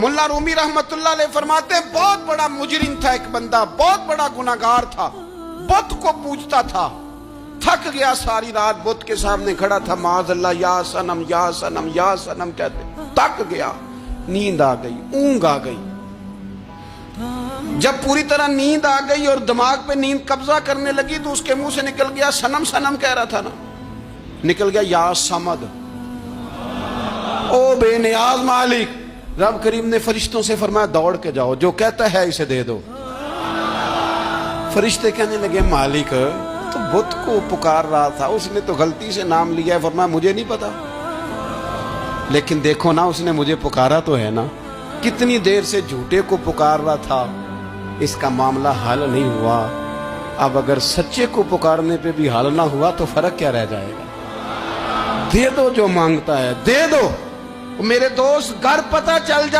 मुल्ला रूमी रहमतुल्लाह अलैह फरमाते हैं, बहुत बड़ा मुजरिम था एक बंदा, बहुत बड़ा गुनाहगार था, बुत को पूजता था, थक गया, सारी रात बुत के सामने खड़ा था, माज़अल्लाह या सनम या सनम या सनम कहते, थक गया, नींद आ गई, ऊंघ आ गई। जब पूरी तरह नींद आ गई और दिमाग पे नींद कब्जा करने लगी तो उसके मुंह से निकल गया, सनम सनम कह रहा था ना, निकल गया या समद, ओ बेनियाज मालिक। रब करीम ने फरिश्तों से फरमाया, दौड़ के जाओ, जो कहता है इसे दे दो। फरिश्ते कहने लगे, मालिक तो बुत को पुकार रहा था, उसने तो गलती से नाम लिया है। फरमाया, मुझे नहीं पता, लेकिन देखो ना, उसने मुझे पुकारा तो है ना। कितनी देर से झूठे को पुकार रहा था, इसका मामला हल नहीं हुआ। अब अगर सच्चे को पुकारने पे भी हल ना हुआ तो फर्क क्या रह जाएगा। दे दो जो मांगता है, दे दो। मेरे दोस्त, घर पता चल जाए